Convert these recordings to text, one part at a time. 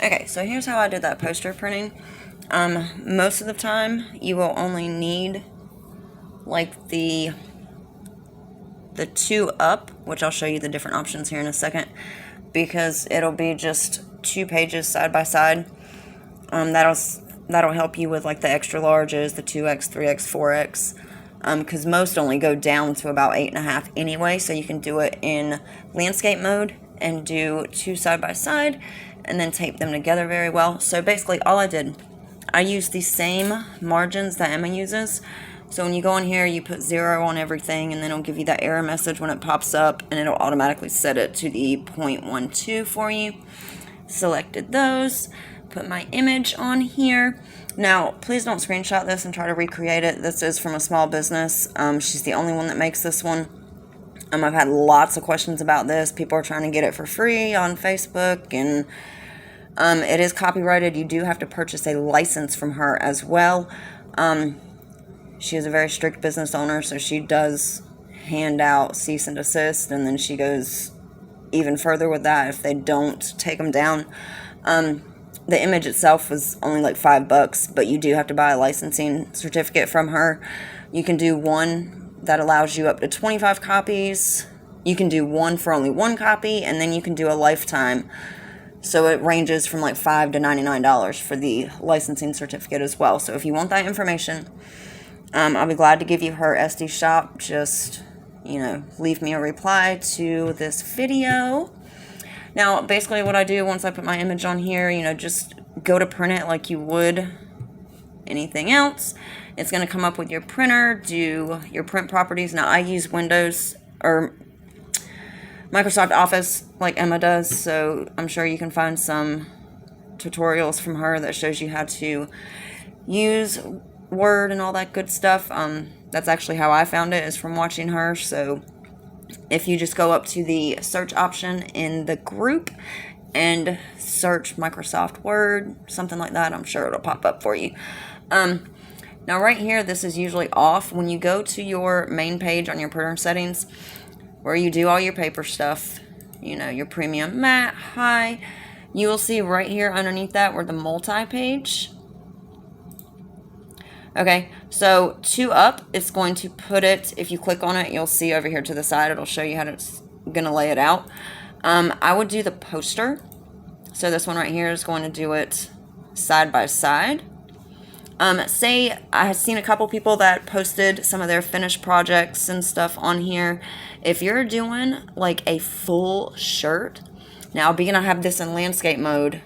Okay, so here's how I did that poster printing. Most of the time, you will only need like the 2 up, which I'll show you the different options here in a second, because it'll be just 2 pages side by side. That'll help you with like the extra larges, the 2x, 3x, 4x, because most only go down to about 8.5 anyway, so you can do it in landscape mode and do 2 side by side and then tape them together very well. So basically all I used the same margins that Emma uses. So when you go in here, you put 0 on everything, and then it'll give you that error message when it pops up, and it'll automatically set it to the 0.12 for you. Selected those, put my image on here. Now, please don't screenshot this and try to recreate it. This is from a small business. She's the only one that makes this one. I've had lots of questions about this. People are trying to get it for free on Facebook, and it is copyrighted. You do have to purchase a license from her as well. She is a very strict business owner, so she does hand out cease and desist, and then she goes even further with that if they don't take them down. The image itself was only like $5, but you do have to buy a licensing certificate from her. You can do one that allows you up to 25 copies. You can do one for only 1 copy, and then you can do a lifetime. So it ranges from like $5 to $99 for the licensing certificate as well. So if you want that information, I'll be glad to give you her SD shop. Just, leave me a reply to this video. Now, basically what I do once I put my image on here, just go to print it like you would anything else. It's going to come up with your printer, do your print properties. Now, I use Windows or Microsoft Office like Emma does, so I'm sure you can find some tutorials from her that shows you how to use Word and all that good stuff. That's actually how I found it, is from watching her. So if you just go up to the search option in the group and search Microsoft Word, something like that, I'm sure it'll pop up for you. Now right here, this is usually off. When you go to your main page on your printer settings, where you do all your paper stuff, your premium matte, high, you will see right here underneath that where the multi-page. Okay, so 2 up, it's going to put it, if you click on it, you'll see over here to the side, it'll show you how it's going to lay it out. I would do the poster. So this one right here is going to do it side by side. Say I have seen a couple people that posted some of their finished projects and stuff on here. If you're doing like a full shirt, now being I have this in landscape mode,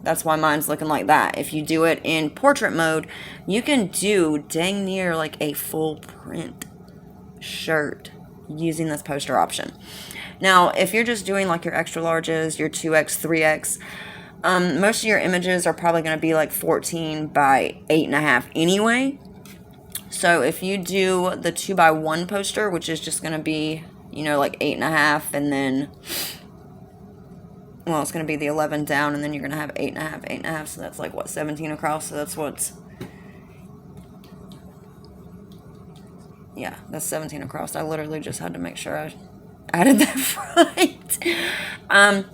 that's why mine's looking like that. If you do it in portrait mode, you can do dang near like a full print shirt using this poster option. Now, if you're just doing like your extra larges, your 2x, 3x, most of your images are probably going to be like 14 by 8.5 anyway. So if you do the 2x1 poster, which is just going to be, like 8.5, and then, well, it's going to be the 11 down, and then you're going to have 8.5, 8.5, so that's like, 17 across, so that's yeah, that's 17 across. I literally just had to make sure I added that right.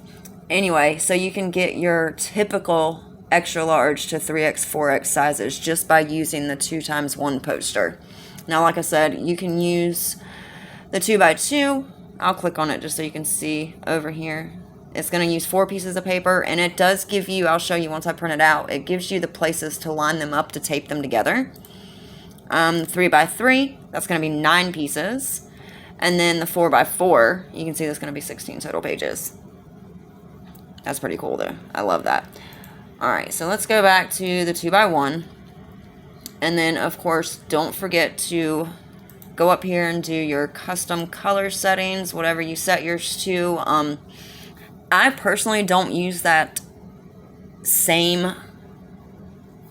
Anyway, so you can get your typical extra large to 3x, 4x sizes just by using the 2x1 poster. Now, like I said, you can use the 2x2. I'll click on it just so you can see over here. It's going to use 4 pieces of paper, and it does give you, I'll show you once I print it out, it gives you the places to line them up to tape them together. 3x3, that's going to be 9 pieces. And then the 4x4, you can see there's going to be 16 total pages. That's pretty cool though. I love that. Alright, so let's go back to the 2x1. And then, of course, don't forget to go up here and do your custom color settings, whatever you set yours to. I personally don't use that same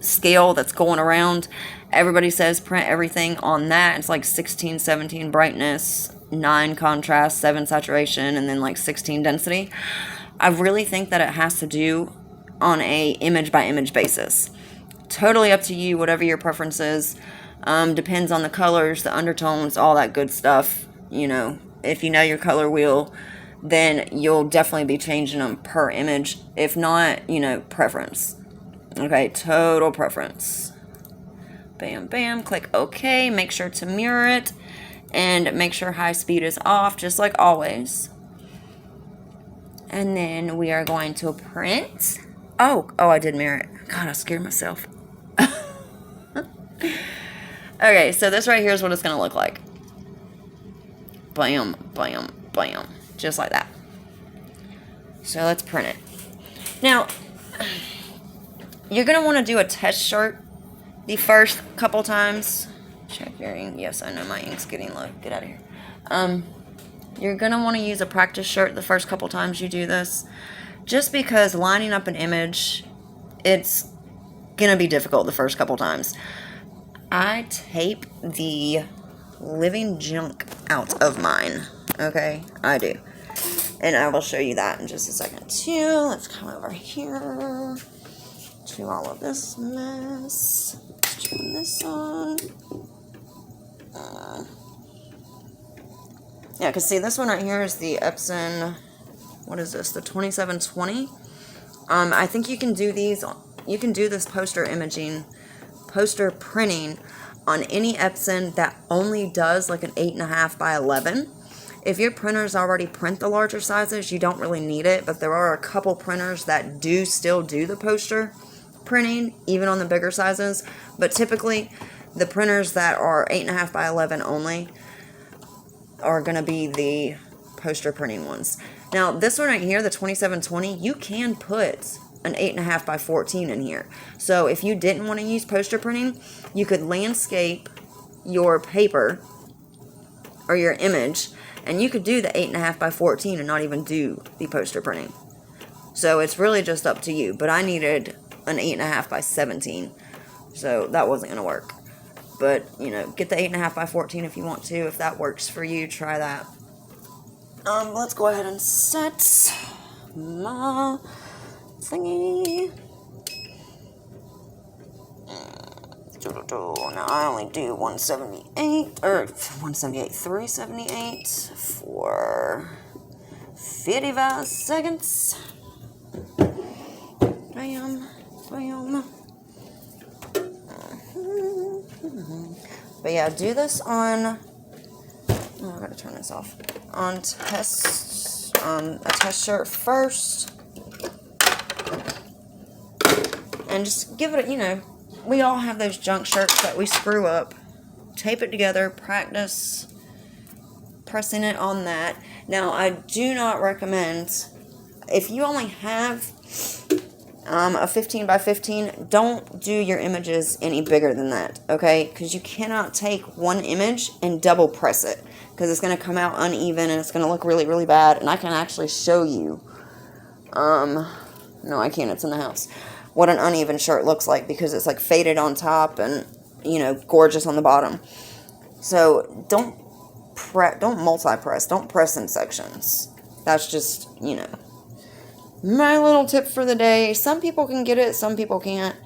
scale that's going around. Everybody says print everything on that. It's like 16, 17 brightness, 9 contrast, 7 saturation, and then like 16 density. I really think that it has to do on a image by image basis. Totally up to you, whatever your preference is. Depends on the colors, the undertones, all that good stuff. If you know your color wheel, then you'll definitely be changing them per image. If not, you know, preference. Okay, total preference. Bam, bam, click OK. Make sure to mirror it. And make sure high speed is off, just like always. And then we are going to print. Oh, I did mirror it. God, I scared myself. Okay, so this right here is what it's going to look like. Bam, bam, bam. Just like that. So let's print it. Now, you're going to want to do a test shirt the first couple times. Check your ink. Yes, I know my ink's getting low. Get out of here. You're going to want to use a practice shirt the first couple times you do this. Just because lining up an image, it's going to be difficult the first couple times. I tape the living junk out of mine. Okay? I do. And I will show you that in just a second too. Let's come over here to all of this mess. Let's turn this on. Yeah, because see, this one right here is the Epson, what is this, the 2720. I think you can do these, you can do this poster printing on any Epson that only does like an 8.5 by 11. If your printers already print the larger sizes, you don't really need it, but there are a couple printers that do still do the poster printing, even on the bigger sizes. But typically, the printers that are 8.5 by 11 only are going to be the poster printing ones. Now, this one right here, the 2720, you can put an 8.5 by 14 in here. So if you didn't want to use poster printing, you could landscape your paper or your image, and you could do the 8.5 by 14 and not even do the poster printing. So it's really just up to you. But I needed an 8.5 by 17, so that wasn't going to work. But, you know, get the 8.5 by 14 if you want to. If that works for you, try that. Let's go ahead and set my thingy. Now I only do 178, or 178, 378 for 55 seconds. Bam, bam. But yeah, do this on, I gotta turn this off, on a test shirt first. And just give it a, you know, we all have those junk shirts that we screw up. Tape it together, practice pressing it on that. Now, I do not recommend, if you only have a 15 by 15, don't do your images any bigger than that, okay? Because you cannot take one image and double press it, because it's going to come out uneven and it's going to look really, really bad. And I can actually show you, no, I can't, it's in the house, what an uneven shirt looks like, because it's like faded on top and, you know, gorgeous on the bottom. So don't multi-press, don't press in sections. That's just, you know, my little tip for the day. Some people can get it, some people can't.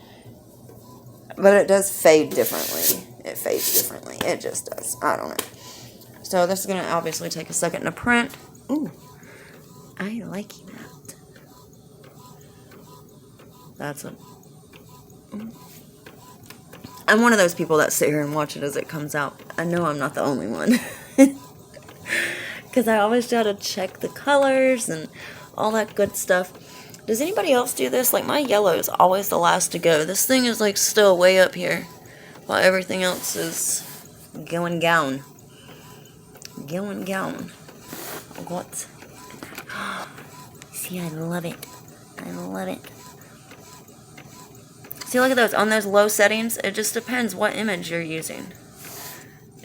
But it does fade differently. It fades differently. It just does. I don't know. So this is going to obviously take a second to print. Ooh, I like that. That's a... I'm one of those people that sit here and watch it as it comes out. I know I'm not the only one. Because I always try to check the colors and all that good stuff. Does anybody else do this? Like, my yellow is always the last to go. This thing is like still way up here, while everything else is going down. Going down. What? See, I love it. I love it. See, look at those. On those low settings, it just depends what image you're using.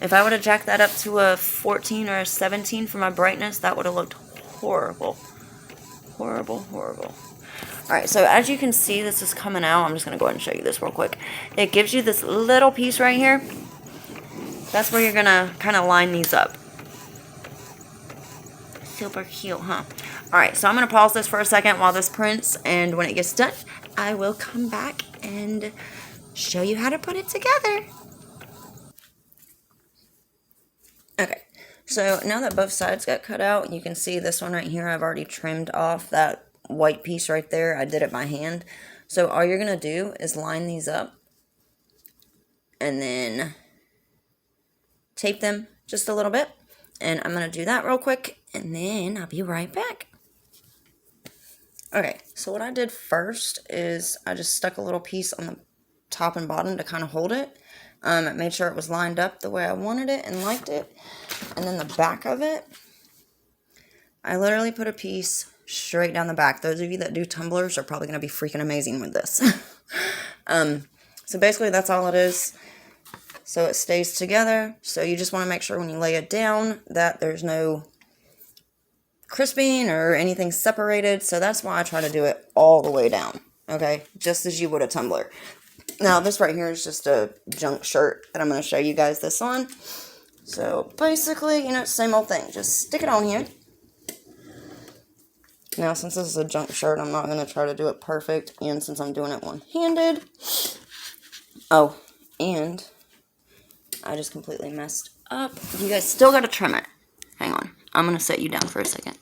If I would have jacked that up to a 14 or a 17 for my brightness, that would have looked horrible. Horrible, horrible. Alright, so as you can see, this is coming out. I'm just going to go ahead and show you this real quick. It gives you this little piece right here. That's where you're going to kind of line these up. Super cute, huh? Alright, so I'm going to pause this for a second while this prints, and when it gets done, I will come back and show you how to put it together. Okay, So now that both sides got cut out, you can see this one right here, I've already trimmed off that white piece right there. I did it by hand. So all you're going to do is line these up and then tape them just a little bit. And I'm going to do that real quick, and then I'll be right back. Okay, so what I did first is I just stuck a little piece on the top and bottom to kind of hold it. I made sure it was lined up the way I wanted it and liked it. And then the back of it, I literally put a piece straight down the back. Those of you that do tumblers are probably going to be freaking amazing with this. So basically that's all it is. So it stays together. So you just want to make sure when you lay it down that there's no crisping or anything separated. So that's why I try to do it all the way down. Okay, just as you would a tumbler. Now this right here is just a junk shirt that I'm going to show you guys this on. So basically, you know, same old thing. Just stick it on here. Now since this is a junk shirt, I'm not going to try to do it perfect. And since I'm doing it one-handed. Oh, and I just completely messed up. You guys still got to trim it. Hang on. I'm going to set you down for a second.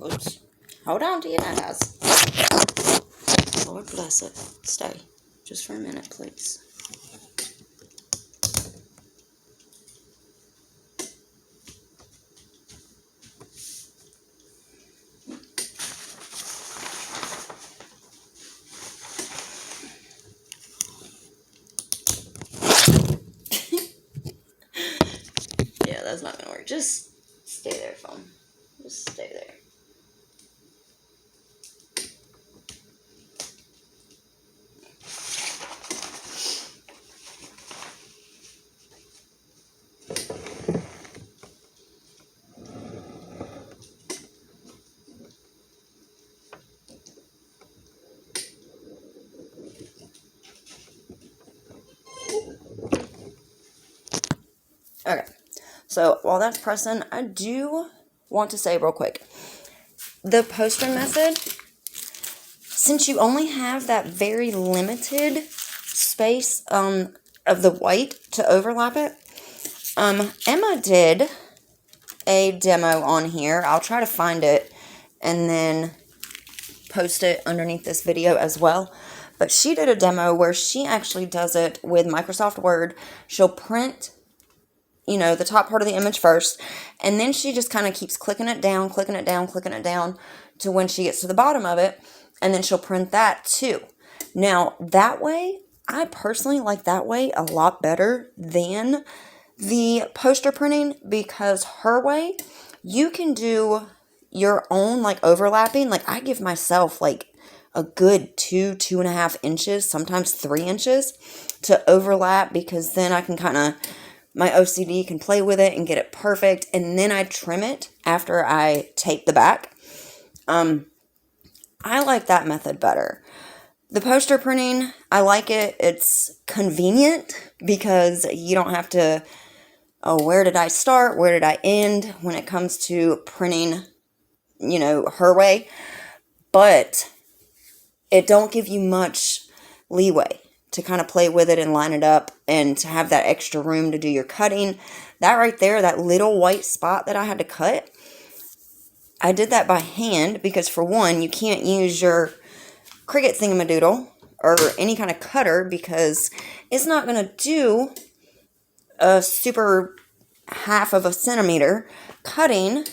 Oops. Hold on to your nose. Lord bless it. Stay. Just for a minute, please. Yeah, that's not gonna work. Just stay there, phone. Just stay there. Okay, so while that's pressing, I do want to say real quick, the poster method, since you only have that very limited space of the white to overlap it, Emma did a demo on here. I'll try to find it and then post it underneath this video as well. But she did a demo where she actually does it with Microsoft Word. She'll print, you know, the top part of the image first, and then she just kind of keeps clicking it down, clicking it down, clicking it down to when she gets to the bottom of it, and then she'll print that too. Now, that way, I personally like that way a lot better than the poster printing, because her way, you can do your own like overlapping. Like I give myself like a good 2.5 inches, sometimes 3 inches to overlap, because then I can kind of, my OCD can play with it and get it perfect. And then I trim it after I tape the back. I like that method better. The poster printing, I like it. It's convenient because you don't have to, oh, where did I start? Where did I end when it comes to printing, you know, her way? But it don't give you much leeway to kind of play with it and line it up and to have that extra room to do your cutting. That right there, that little white spot that I had to cut, I did that by hand because, for one, you can't use your Cricut thingamadoodle or any kind of cutter because it's not going to do a super half of a centimeter, cutting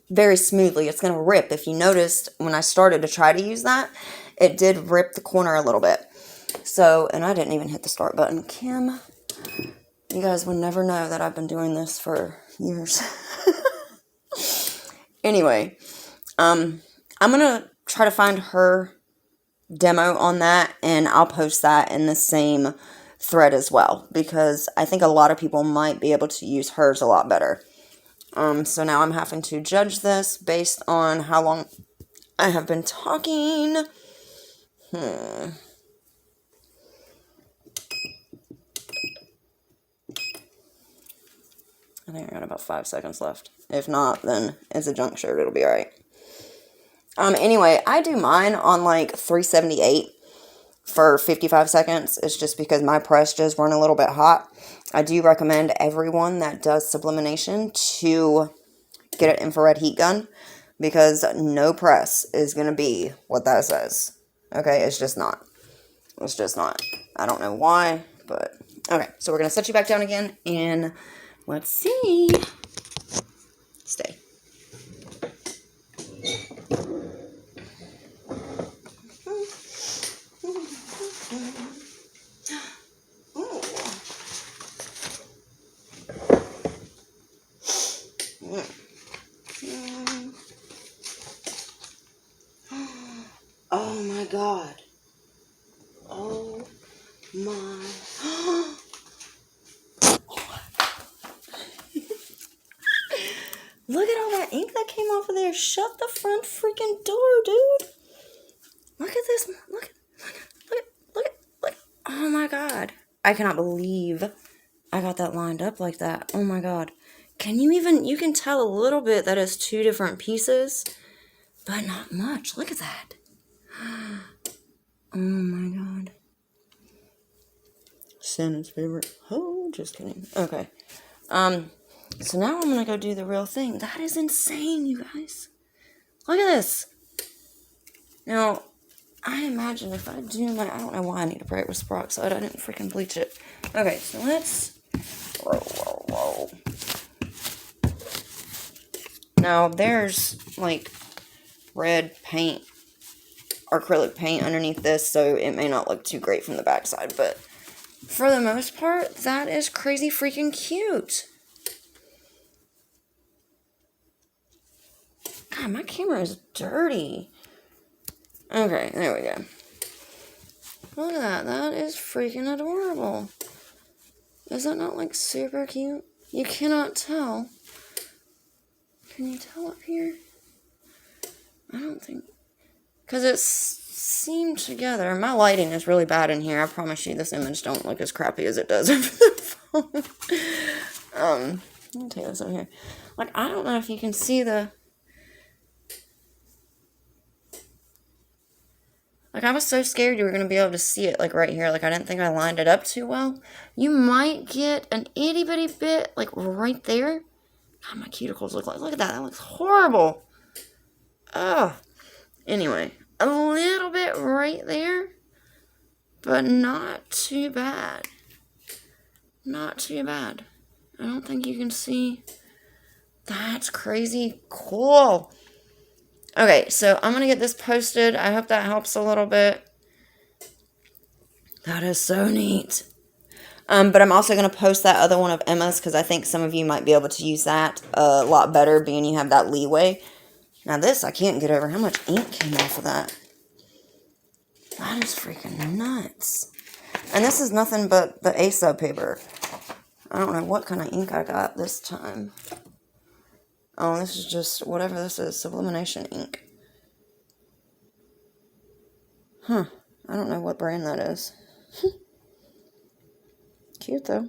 very smoothly. It's going to rip. If you noticed when I started to try to use that, it did rip the corner a little bit. So, and I didn't even hit the start button. Kim, you guys would never know that I've been doing this for years. Anyway, I'm going to try to find her demo on that, and I'll post that in the same thread as well, because I think a lot of people might be able to use hers a lot better. So now I'm having to judge this based on how long I have been talking. I think I got about 5 seconds left. If not, then it's a junk shirt. It'll be alright. Anyway, I do mine on like 378 for 55 seconds. It's just because my press just run a little bit hot. I do recommend everyone that does sublimation to get an infrared heat gun, because no press is going to be what that says. Okay, it's just not. It's just not. I don't know why, but okay. So we're going to set you back down again, and let's see. Stay. Oh my God. Oh my. Look at all that ink that came off of there. Shut the front freaking door, dude. Look at this. Look. Oh my God. I cannot believe I got that lined up like that. Oh my God. You can tell a little bit that it's two different pieces, but not much. Look at that. Oh my God. Santa's favorite. Oh, just kidding. Okay. So now I'm going to go do the real thing. That is insane, you guys. Look at this. Now, I imagine if I do I don't know why I need to break with peroxide. I didn't freaking bleach it. Okay, so let's roll. Now, there's, like, red paint, acrylic paint underneath this, so it may not look too great from the backside, but for the most part, that is crazy freaking cute. God, my camera is dirty. Okay, there we go. Look at that. That is freaking adorable. Is that not, like, super cute? You cannot tell. Can you tell up here? I don't think. Because it's seamed together. My lighting is really bad in here. I promise you this image don't look as crappy as it does over the phone. Let me take this over here. Like, I don't know if you can see the... Like, I was so scared you were going to be able to see it, like, right here. Like, I didn't think I lined it up too well. You might get an itty-bitty bit, like, right there. God, my cuticles look like... Look at that. That looks horrible. Ugh. Anyway, a little bit right there. But not too bad. Not too bad. I don't think you can see. That's crazy cool. Okay, so I'm going to get this posted. I hope that helps a little bit. That is so neat. But I'm also going to post that other one of Emma's, because I think some of you might be able to use that a lot better, being you have that leeway. Now this, I can't get over how much ink came off of that. That is freaking nuts. And this is nothing but the A-sub paper. I don't know what kind of ink I got this time. Oh, this is just whatever this is, Sublimation ink. Huh. I don't know what brand that is. Cute, though.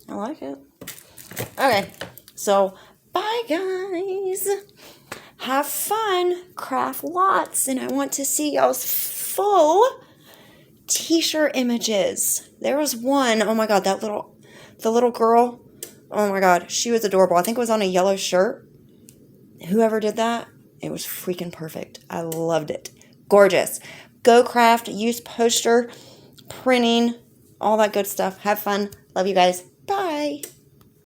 I like it. Okay. So, bye, guys. Have fun. Craft lots. And I want to see y'all's full t-shirt images. There was one. Oh, my God. The little girl. Oh my God, she was adorable. I think it was on a yellow shirt. Whoever did that, it was freaking perfect. I loved it. Gorgeous. Go craft, use poster, printing, all that good stuff. Have fun. Love you guys. Bye.